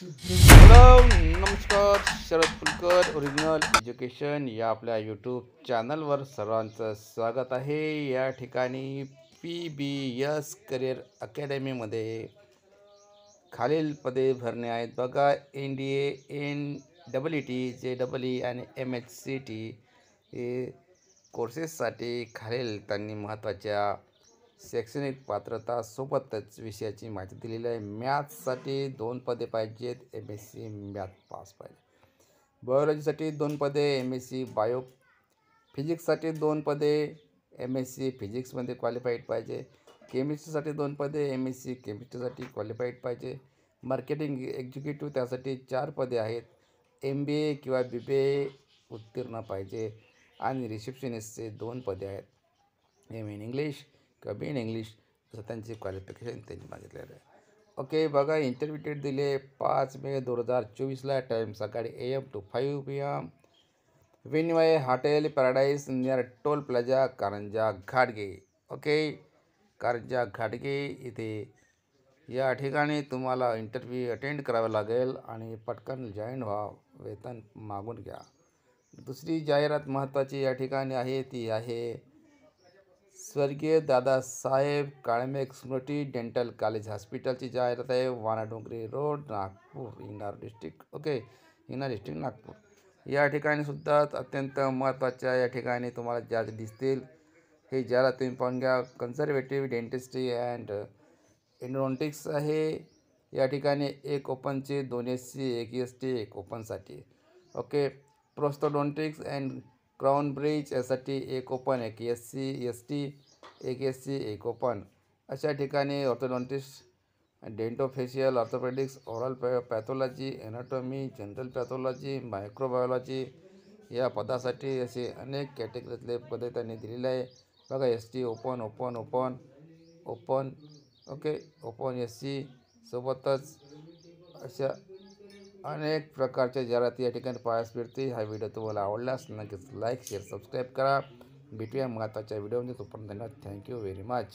Hello नमस्कार. Sharad Phulkar original education या आपल्या यूट्यूब चॅनलवर सर्वांचं स्वागत आहे. या ठिकाणी PBS करिअर अकॅडमीमध्ये खालील पदे भरणे आहेत बघा. NDA NEET JEE आणि MHCT हे कोर्सेससाठी खालील त्यांनी महत्त्वाच्या शैक्षणिक पात्रता सोबतच विषयाची माहिती दिलेली आहे. मॅथ्ससाठी 2 पदे पाहिजेत, MSc मॅथ पास पाहिजे. बायोलॉजीसाठी 2 पदे, MSc बायो. फिजिक्ससाठी 2 पदे, MSc फिजिक्समध्ये क्वालिफाईड पाहिजे. केमिस्ट्रीसाठी 2 पदे, MSc केमिस्ट्रीसाठी क्वालिफाईड पाहिजे. मार्केटिंग एक्झिक्युटिव्ह त्यासाठी 4 पदे आहेत, MBA किंवा BBA उत्तीर्ण पाहिजे. आणि रिसेप्शनिस्टचे 2 पदे आहेत, M इन इंग्लिश किंवा B इन इंग्लिश असं त्यांची क्वालिफिकेशन त्यांनी मागितलेलं आहे. ओके बघा, इंटरव्ह्यू डेट दिले 5 मे 2024. टाईम सकाळी AM to 5 PM. व्हेन्यू आहे hotel paradise near toll plaza Karanja घाटगे. ओके, कारंजा घाटगे इथे या ठिकाणी तुम्हाला इंटरव्ह्यू अटेंड करावा लागेल आणि पटकन जॉईन व्हा, वेतन मागून घ्या. दुसरी जाहिरात महत्त्वाची या ठिकाणी आहे, ती आहे स्वर्गीय दादासाहेब काळमेघ स्मृती डेंटल कॉलेज हॉस्पिटलची जाहिरात आहे. वानाडोंगरी रोड, नागपूर, इंदार डिस्ट्रिक्ट. ओके, इंदार डिस्ट्रिक्ट नागपूर. या ठिकाणी सुद्धा अत्यंत महत्त्वाच्या या ठिकाणी तुम्हाला ज्या दिसतील हे ज्याला तुम्ही पाहून घ्या. कन्झर्वेटिव्ह डेंटिस्ट्री अँड एंडोडोंटिक्स आहे. या ठिकाणी 1 ओपनचे, 2 SC, 1 ST, 1 ओपनसाठी. Okay, prosthodontics and crown bridge यासाठी 1 open, 1 SC ST, 1 SC, 1 open. अशा ठिकाणी orthodontist, dentofacial, orthopaedics, oral pathology, anatomy, general pathology, microbiology या पदासाठी असे अनेक कॅटेगरीतले पदे त्यांनी दिलेले आहे बघा. ST open open open open. Okay, open SC सोबतच अशा अनेक प्रकारच्या जाहिराती या ठिकाणी पाहायला मिळते. हा व्हिडिओ तुम्हाला आवडल्यास नक्कीच लाईक शेअर सबस्क्राईब करा. भेटूया महत्त्वाच्या व्हिडिओमध्ये. तोपर्यंत धन्यवाद. Thank you very much.